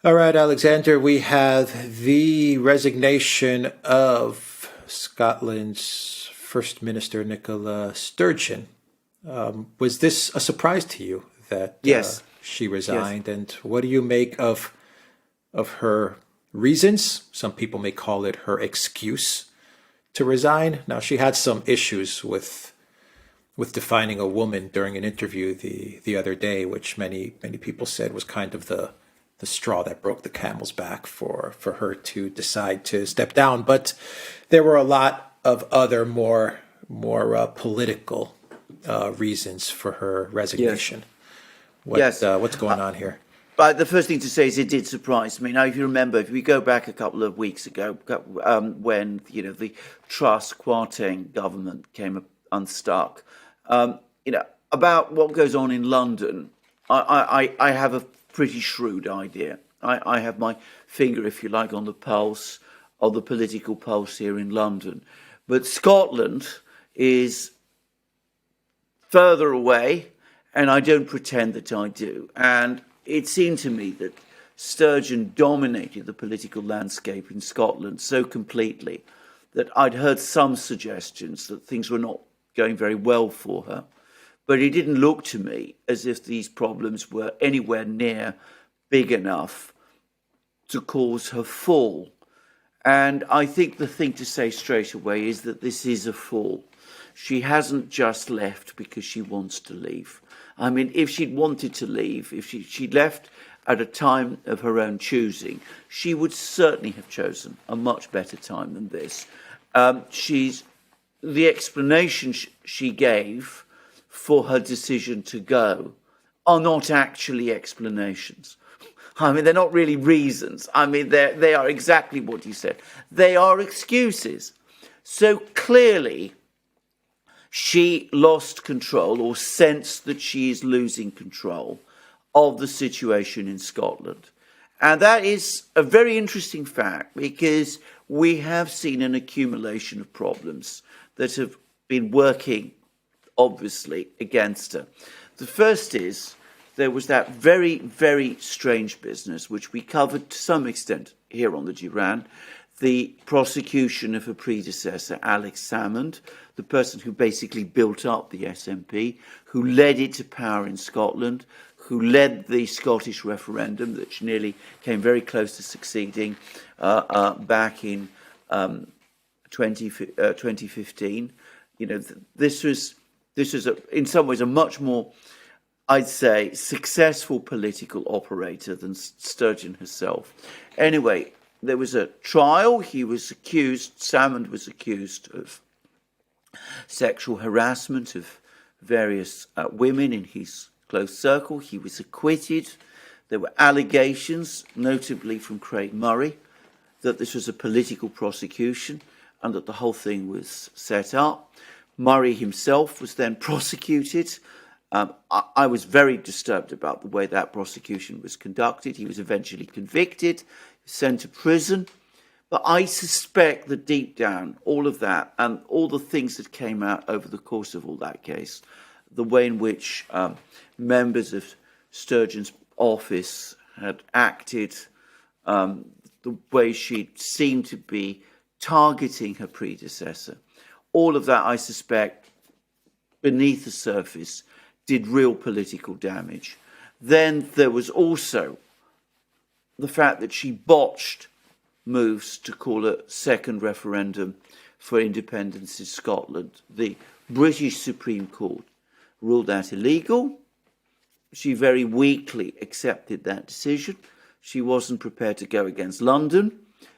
All right, Alexander, we have the resignation of Scotland's First Minister, Nicola Sturgeon. Was this a surprise to you that Yes, she yes. resigned? And what do you make of her reasons? Some people may call it her excuse to resign. Now, she had some issues with defining a woman during an interview the other day, which many people said was kind of the straw that broke the camel's back for her to decide to step down. But there were a lot of other more political reasons for her Yes, resignation. yes. What's going on here? But the first thing to say is it did surprise me. Now, if you remember, if we go back a couple of weeks ago, when the Truss Kwarteng government came unstuck, about what goes on in London, I have a pretty shrewd idea. I have my finger, if you like, on the pulse of the political pulse here in London, but Scotland is further away, and I don't pretend that I do. And it seemed to me that Sturgeon dominated the political landscape in Scotland so completely that I'd heard some suggestions that things were not going very well for her. But it didn't look to me as if these problems were anywhere near big enough to cause her fall. And I think the thing to say straight away is that this is a fall. She hasn't just left because she wants to leave. I mean, if she'd wanted to leave, if she left at a time of her own choosing, she would certainly have chosen a much better time than this. The explanation she gave for her decision to go are not actually explanations. I mean, they're not really reasons. I mean, they are exactly what you said. They are excuses. So clearly, she lost control or sensed that she is losing control of the situation in Scotland. And that is a very interesting fact because we have seen an accumulation of problems that have been working, obviously, against her. The first is there was that very, very strange business, which we covered to some extent here on the Duran, the prosecution of her predecessor, Alex Salmond, the person who basically built up the SNP, who led it to power in Scotland, who led the Scottish referendum, which nearly came very close to succeeding back in 2015. This was in some ways a much more, I'd say, successful political operator than Sturgeon herself. Anyway, there was a trial. Salmond was accused of sexual harassment of various women in his close circle. He was acquitted. There were allegations, notably from Craig Murray, that this was a political prosecution and that the whole thing was set up. Murray himself was then prosecuted. I was very disturbed about the way that prosecution was conducted. He was eventually convicted, sent to prison. But I suspect that deep down, all of that and all the things that came out over the course of all that case, the way in which members of Sturgeon's office had acted, the way she seemed to be targeting her predecessor, all of that, I suspect, beneath the surface, did real political damage. Then there was also the fact that she botched moves to call a second referendum for independence in Scotland. The British Supreme Court ruled that illegal. She very weakly accepted that decision. She wasn't prepared to go against London.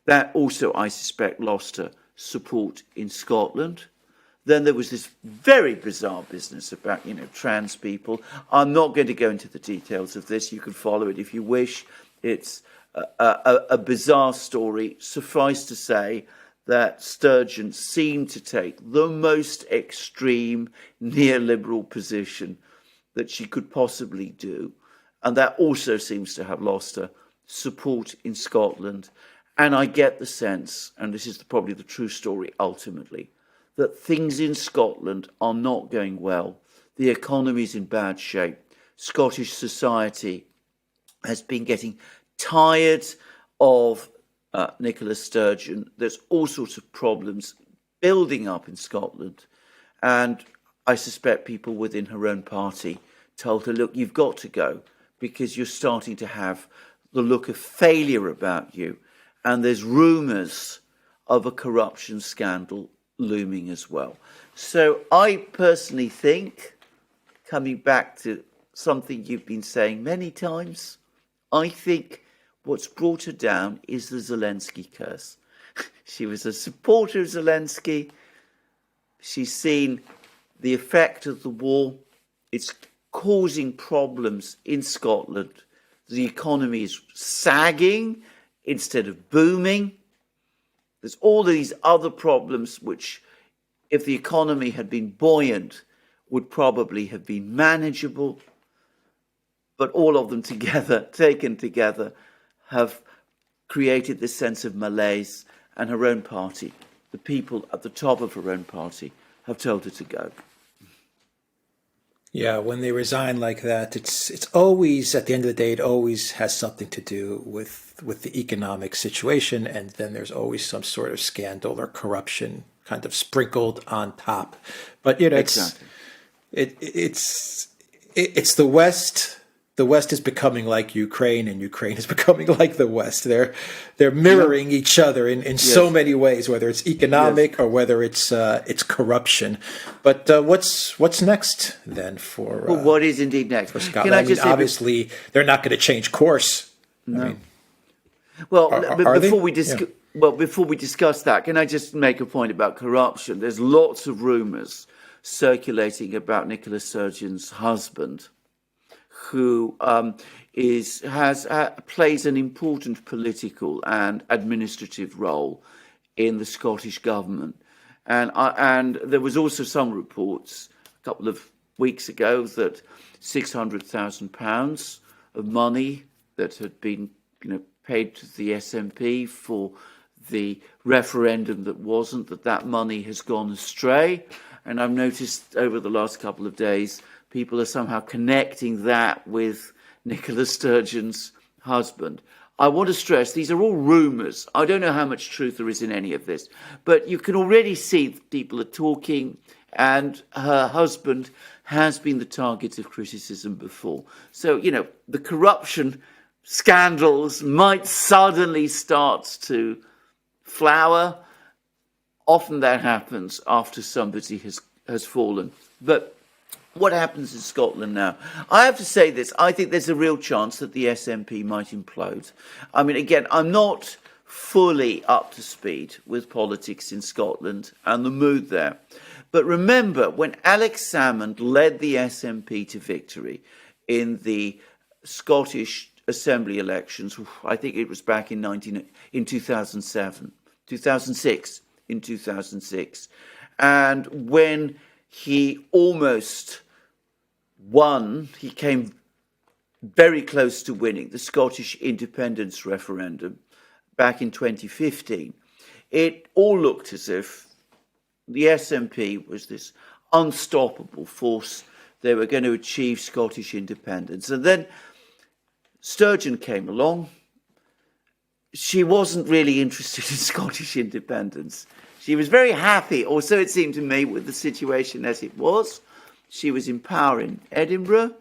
That also, I suspect, lost her support in Scotland. Then there was this very bizarre business about, trans people. I'm not going to go into the details of this. You can follow it if you wish. It's a bizarre story. Suffice to say that Sturgeon seemed to take the most extreme neoliberal position that she could possibly do. And that also seems to have lost her support in Scotland. And I get the sense, and this is probably the true story ultimately, that things in Scotland are not going well. The economy's in bad shape. Scottish society has been getting tired of Nicola Sturgeon. There's all sorts of problems building up in Scotland. And I suspect people within her own party told her, look, you've got to go because you're starting to have the look of failure about you. And there's rumours of a corruption scandal looming as well. So I personally think, coming back to something you've been saying many times, I think what's brought her down is the Zelensky curse. She was a supporter of Zelensky. She's seen the effect of the war. It's causing problems in Scotland. The economy is sagging instead of booming. There's all these other problems which, if the economy had been buoyant, would probably have been manageable. But all of them together, taken together, have created this sense of malaise, and her own party, the people at the top of her own party, have told her to go. Yeah, when they resign like that, it's always, at the end of the day, it always has something to do with the economic situation, and then there's always some sort of scandal or corruption kind of sprinkled on top. But Exactly. it's the West. The West is becoming like Ukraine, and Ukraine is becoming like the West. They're mirroring each other in so many ways, whether it's economic or whether it's corruption. But what's next then for? Well, what is indeed next? For Scotland? I mean, obviously, they're not going to change course. No. Before we discuss that, can I just make a point about corruption? There's lots of rumours circulating about Nicola Sturgeon's husband, who plays an important political and administrative role in the Scottish government, and there was also some reports a couple of weeks ago that £600,000 of money that had been paid to the SNP for the referendum that money has gone astray, and I've noticed over the last couple of days people are somehow connecting that with Nicola Sturgeon's husband. I want to stress these are all rumours. I don't know how much truth there is in any of this, but you can already see people are talking, and her husband has been the target of criticism before. So, the corruption scandals might suddenly start to flower. Often that happens after somebody has fallen. But what happens in Scotland now? I have to say this. I think there's a real chance that the SNP might implode. I mean, again, I'm not fully up to speed with politics in Scotland and the mood there. But remember, when Alex Salmond led the SNP to victory in the Scottish Assembly elections, I think it was back in 2006, and when he almost won, he came very close to winning the Scottish independence referendum back in 2015. It all looked as if the SNP was this unstoppable force. They were going to achieve Scottish independence. And then Sturgeon came along. She wasn't really interested in Scottish independence. She was very happy, or so it seemed to me, with the situation as it was. She was in power in Edinburgh.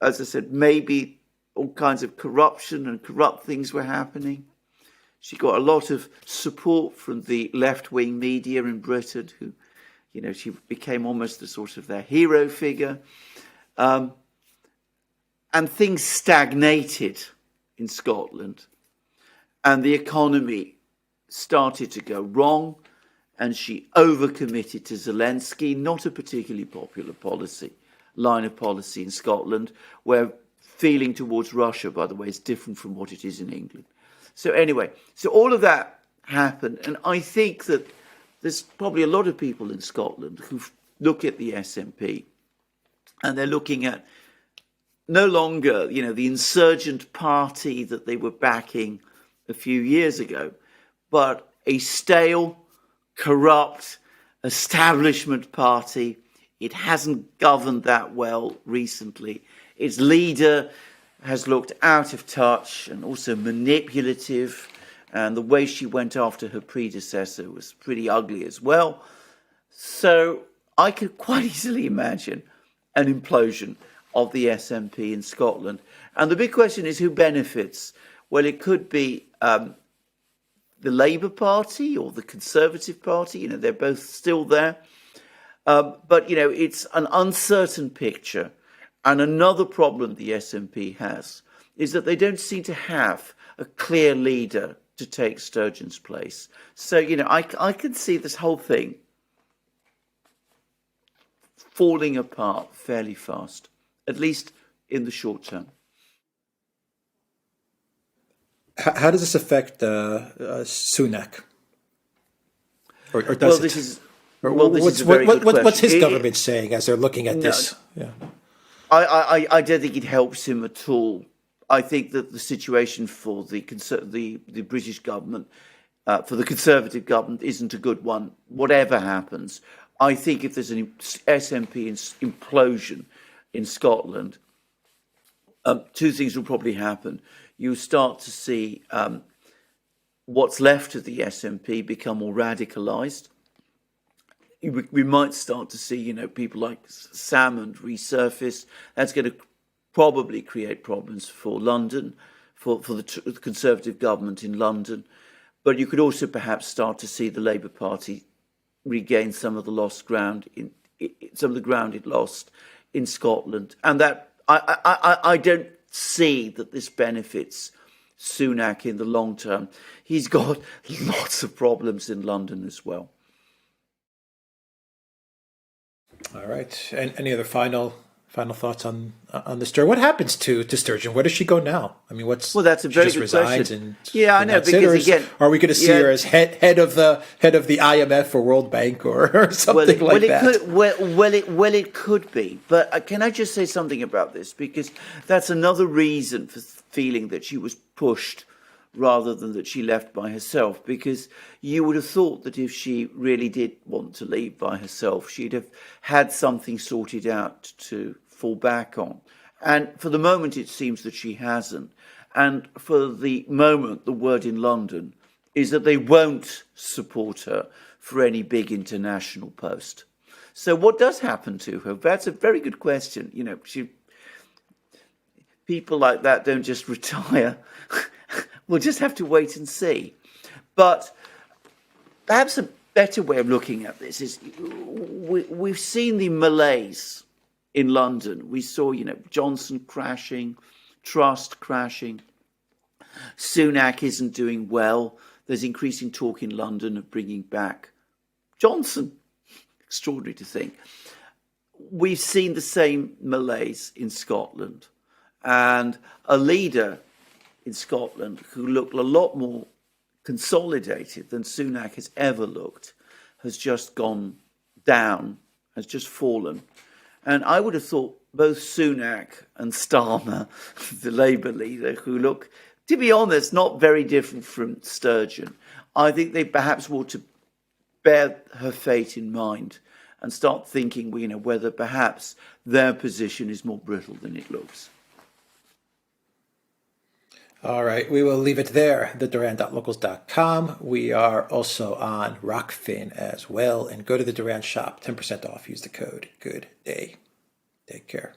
As I said, maybe all kinds of corruption and corrupt things were happening. She got a lot of support from the left-wing media in Britain, who, she became almost a sort of their hero figure. And things stagnated in Scotland, and the economy started to go wrong, and she overcommitted to Zelensky, not a particularly popular line of policy in Scotland, where feeling towards Russia, by the way, is different from what it is in England. So anyway, all of that happened, and I think that there's probably a lot of people in Scotland who look at the SNP, and they're looking at no longer, the insurgent party that they were backing a few years ago, but a stale, corrupt establishment party. It hasn't governed that well recently. Its leader has looked out of touch and also manipulative, and the way she went after her predecessor was pretty ugly as well. So I could quite easily imagine an implosion of the SNP in Scotland. And the big question is who benefits? Well, it could be the Labour Party or the Conservative Party. You know, they're both still there. But, you know, it's an uncertain picture. And another problem the SNP has is that they don't seem to have a clear leader to take Sturgeon's place. So, you know, I can see this whole thing falling apart fairly fast, at least in the short term. How does this affect Sunak? Or does Well, it? this is Or this what's is a very good what's his question. government saying as they're looking at this? Yeah. I don't think it helps him at all. I think that the situation for the British government, for the Conservative government, isn't a good one. Whatever happens, I think if there's an SNP implosion in Scotland, two things will probably happen. You start to see what's left of the SNP become more radicalised. We might start to see, you know, people like Salmond resurface. That's going to probably create problems for London, for the Conservative government in London. But you could also perhaps start to see the Labour Party regain some of the lost ground, some of the ground it lost in Scotland. And that I don't see that this benefits Sunak in the long term. He's got lots of problems in London as well. All right. And any other final thoughts on the story? What happens to Sturgeon? Where does she go now? I mean, that's a very she just good resigns question. and Yeah, I know, because again, are we going to see her as head of the IMF or World Bank or something like that? It could be. But can I just say something about this? Because that's another reason for feeling that she was pushed rather than that she left by herself, because you would have thought that if she really did want to leave by herself, she'd have had something sorted out to fall back on. And for the moment, it seems that she hasn't. And for the moment, the word in London is that they won't support her for any big international post. So what does happen to her? That's a very good question. You know, people like that don't just retire. We'll just have to wait and see. But perhaps a better way of looking at this is we've seen the malaise in London. We saw, you know, Johnson crashing, Trust crashing. Sunak isn't doing well. There's increasing talk in London of bringing back Johnson. Extraordinary to think. We've seen the same malaise in Scotland. And a leader in Scotland who looked a lot more consolidated than Sunak has ever looked has just gone down, has just fallen. And I would have thought both Sunak and Starmer, the Labour leader, who look, to be honest, not very different from Sturgeon, I think they perhaps ought to bear her fate in mind and start thinking, you know, whether perhaps their position is more brittle than it looks. All right, we will leave it there, theduran.locals.com. We are also on Rockfin as well. And go to the Duran shop, 10% off. Use the code GOOD DAY. Take care.